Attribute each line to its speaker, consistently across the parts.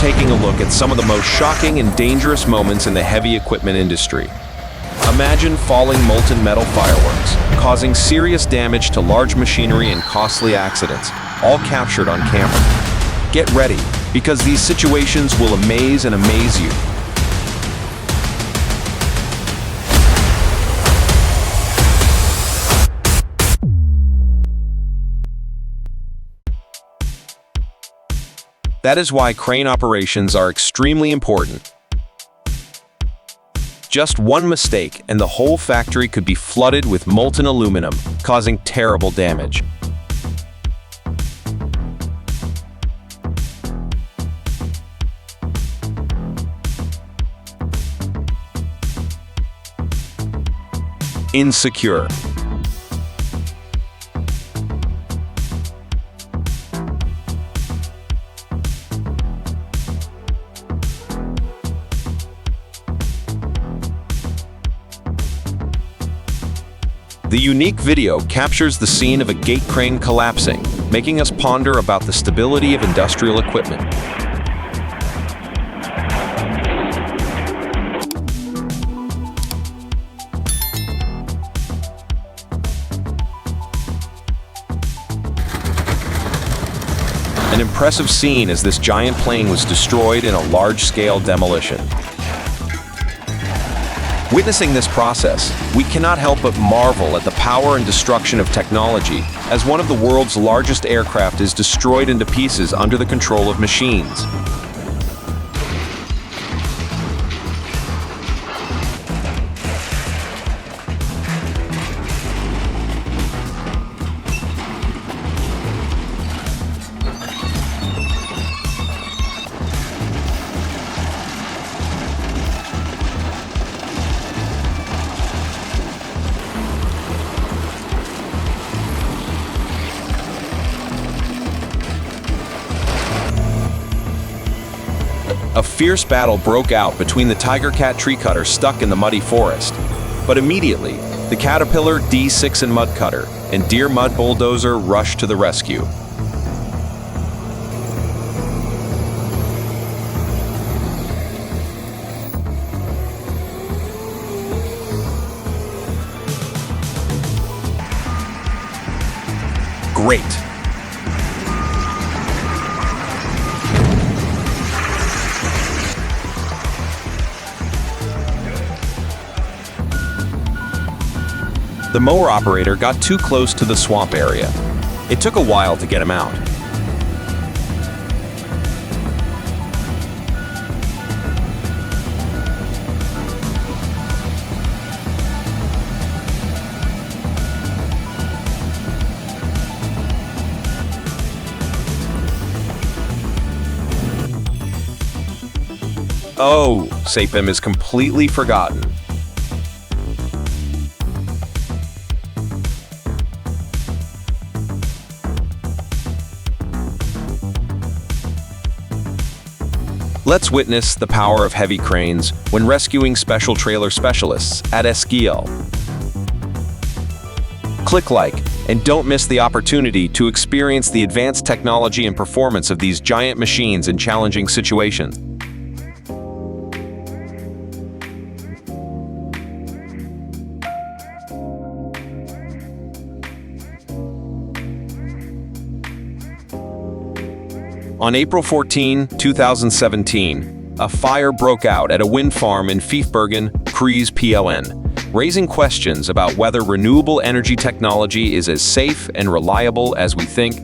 Speaker 1: taking a look at some of the most shocking and dangerous moments in the heavy equipment industry. Imagine falling molten metal fireworks, causing serious damage to large machinery and costly accidents, all captured on camera. Get ready, because these situations will amaze and amaze you. That is why crane operations are extremely important. Just one mistake and the whole factory could be flooded with molten aluminum, causing terrible damage. Insecure. The unique video captures the scene of a gate crane collapsing, making us ponder about the stability of industrial equipment. An impressive scene as this giant plane was destroyed in a large-scale demolition. Witnessing this process, we cannot help but marvel at the power and destruction of technology as one of the world's largest aircraft is destroyed into pieces under the control of machines. A fierce battle broke out between the Tiger Cat tree cutter stuck in the muddy forest. But immediately, the Caterpillar D6 and mud cutter and Deere mud bulldozer rushed to the rescue. Great! The mower operator got too close to the swamp area. It took a while to get him out. Oh, Sapim is completely forgotten. Let's witness the power of heavy cranes when rescuing special trailer specialists at Esquil. Click like and don't miss the opportunity to experience the advanced technology and performance of these giant machines in challenging situations. On April 14, 2017, a fire broke out at a wind farm in Fiefbergen, Kreis PLN, raising questions about whether renewable energy technology is as safe and reliable as we think.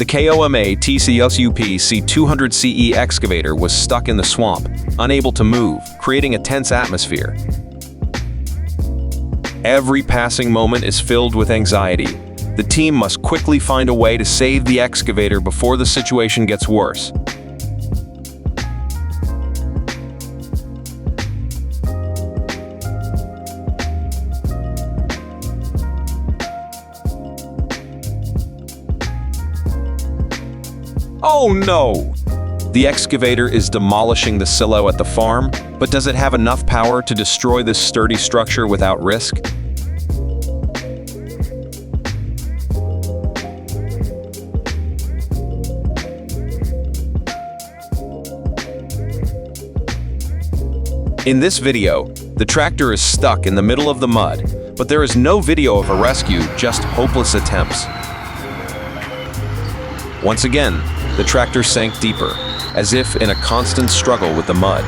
Speaker 1: The KOMA TCSUP C200CE excavator was stuck in the swamp, unable to move, creating a tense atmosphere. Every passing moment is filled with anxiety. The team must quickly find a way to save the excavator before the situation gets worse. Oh no! The excavator is demolishing the silo at the farm, but does it have enough power to destroy this sturdy structure without risk? In this video, the tractor is stuck in the middle of the mud, but there is no video of a rescue, just hopeless attempts. Once again, the tractor sank deeper, as if in a constant struggle with the mud.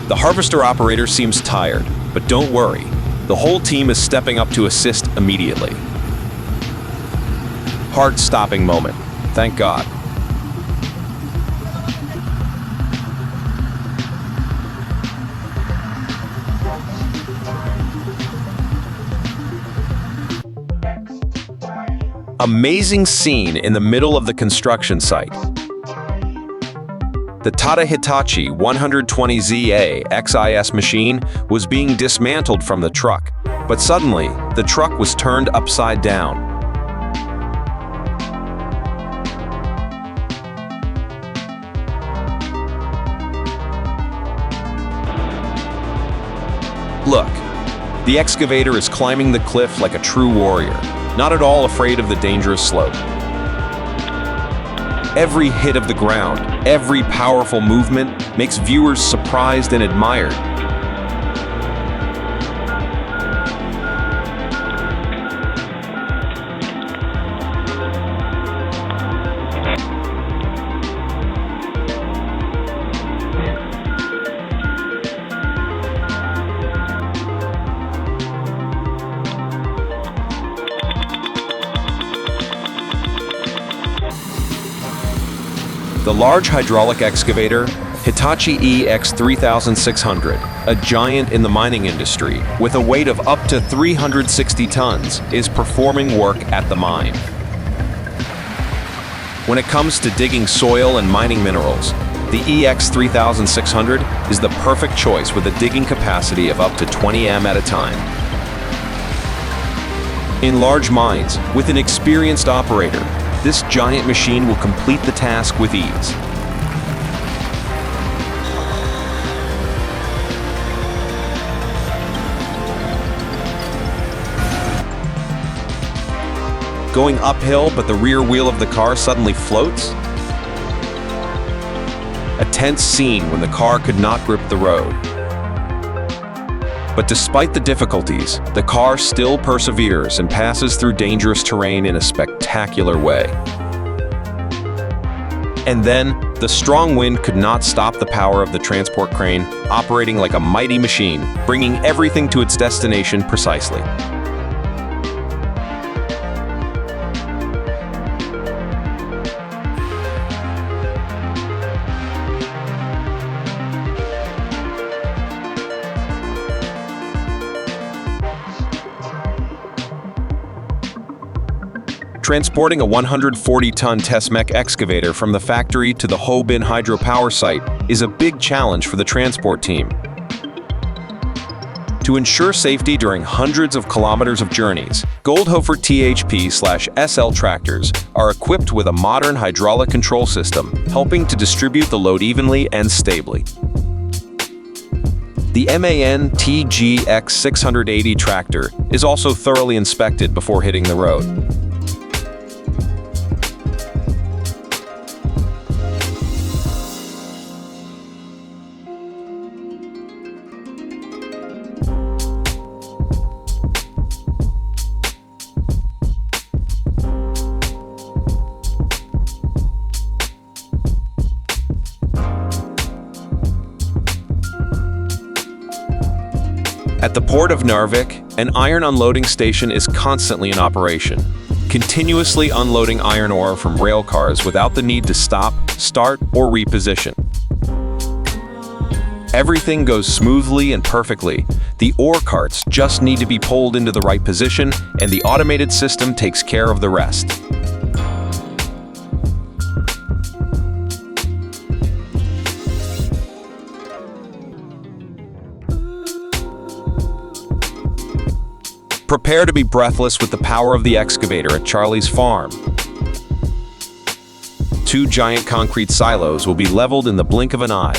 Speaker 1: The harvester operator seems tired, but don't worry. The whole team is stepping up to assist immediately. Heart-stopping moment. Thank God. Amazing scene in the middle of the construction site. The Tata Hitachi 120ZA XIS machine was being dismantled from the truck, but suddenly, the truck was turned upside down. Look, the excavator is climbing the cliff like a true warrior, not at all afraid of the dangerous slope. Every hit of the ground, every powerful movement makes viewers surprised and admired. The large hydraulic excavator, Hitachi EX3600, a giant in the mining industry with a weight of up to 360 tons, is performing work at the mine. When it comes to digging soil and mining minerals, the EX3600 is the perfect choice with a digging capacity of up to 20 m at a time. In large mines, with an experienced operator, this giant machine will complete the task with ease. Going uphill, but the rear wheel of the car suddenly floats? A tense scene when the car could not grip the road. But despite the difficulties, the car still perseveres and passes through dangerous terrain in a spectacular way. And then, the strong wind could not stop the power of the transport crane, operating like a mighty machine, bringing everything to its destination precisely. Transporting a 140-ton Tesmec excavator from the factory to the Ho Bin hydropower site is a big challenge for the transport team. To ensure safety during hundreds of kilometers of journeys, Goldhofer THP/SL tractors are equipped with a modern hydraulic control system, helping to distribute the load evenly and stably. The MAN TGX680 tractor is also thoroughly inspected before hitting the road. At the port of Narvik, an iron unloading station is constantly in operation, continuously unloading iron ore from rail cars without the need to stop, start, or reposition. Everything goes smoothly and perfectly. The ore carts just need to be pulled into the right position, and the automated system takes care of the rest. Prepare to be breathless with the power of the excavator at Charlie's farm. 2 giant concrete silos will be leveled in the blink of an eye.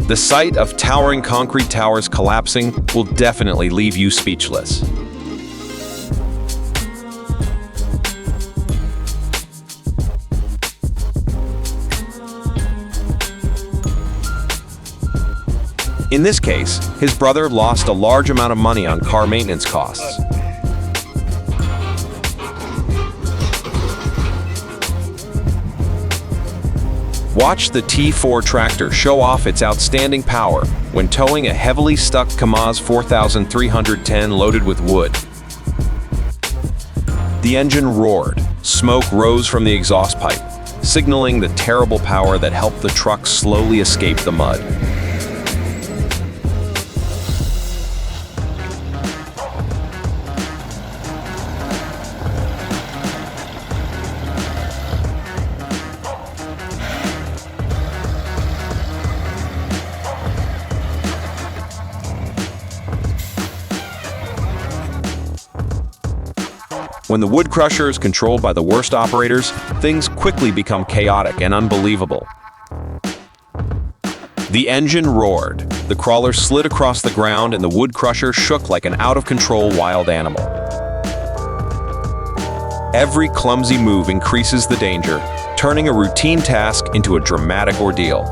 Speaker 1: The sight of towering concrete towers collapsing will definitely leave you speechless. In this case, his brother lost a large amount of money on car maintenance costs. Watch the T4 tractor show off its outstanding power when towing a heavily stuck Kamaz 4310 loaded with wood. The engine roared. Smoke rose from the exhaust pipe, signaling the terrible power that helped the truck slowly escape the mud. When the wood crusher is controlled by the worst operators, things quickly become chaotic and unbelievable. The engine roared, the crawler slid across the ground, and the wood crusher shook like an out-of-control wild animal. Every clumsy move increases the danger, turning a routine task into a dramatic ordeal.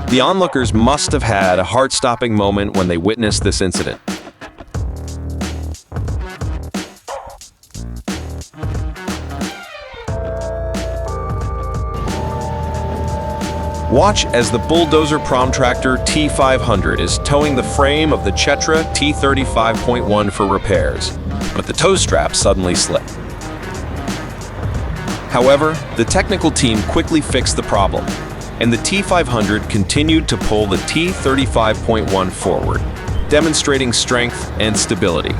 Speaker 1: The onlookers must have had a heart-stopping moment when they witnessed this incident. Watch as the bulldozer prom tractor T500 is towing the frame of the Chetra T35.1 for repairs, but the tow strap suddenly slipped. However, the technical team quickly fixed the problem, and the T500 continued to pull the T35.1 forward, demonstrating strength and stability.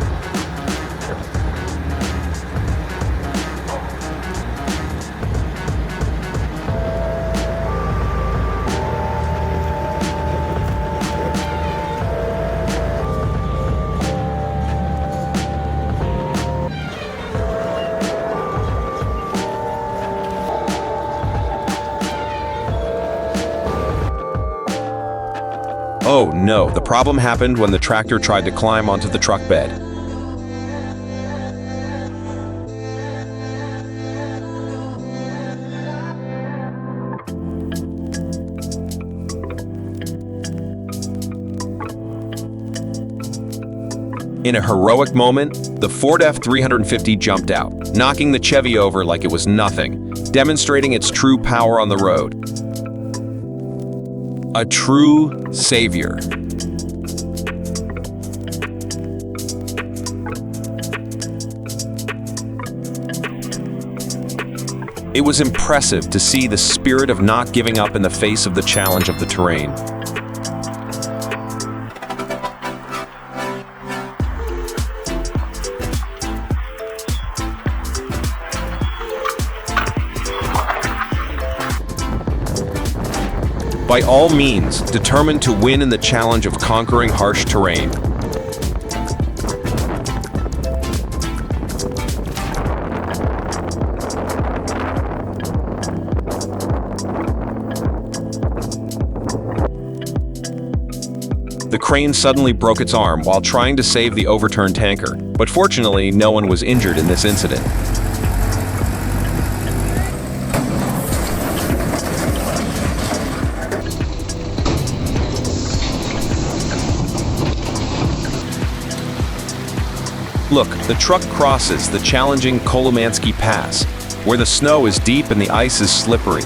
Speaker 1: Oh no, the problem happened when the tractor tried to climb onto the truck bed. In a heroic moment, the Ford F350 jumped out, knocking the Chevy over like it was nothing, demonstrating its true power on the road. A true savior. It was impressive to see the spirit of not giving up in the face of the challenge of the terrain. By all means, determined to win in the challenge of conquering harsh terrain. The crane suddenly broke its arm while trying to save the overturned tanker, but fortunately, no one was injured in this incident. Look, the truck crosses the challenging Kolomansky Pass, where the snow is deep and the ice is slippery.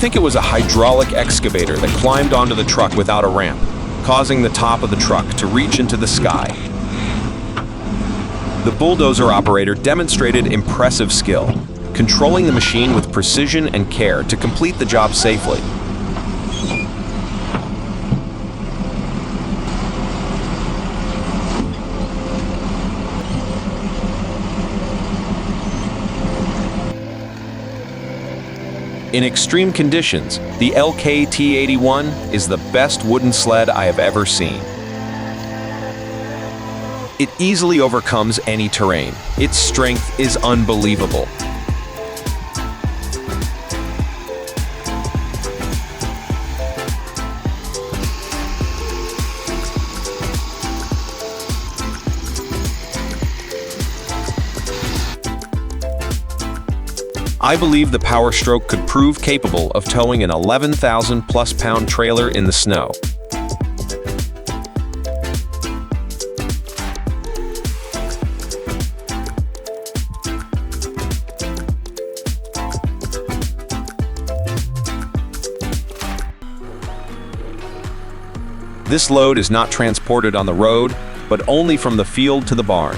Speaker 1: think it was a hydraulic excavator that climbed onto the truck without a ramp, causing the top of the truck to reach into the sky. The bulldozer operator demonstrated impressive skill, controlling the machine with precision and care to complete the job safely. In extreme conditions, the LKT-81 is the best wooden sled I have ever seen. It easily overcomes any terrain. Its strength is unbelievable. I believe the Power Stroke could prove capable of towing an 11,000+ pound trailer in the snow. This load is not transported on the road, but only from the field to the barn.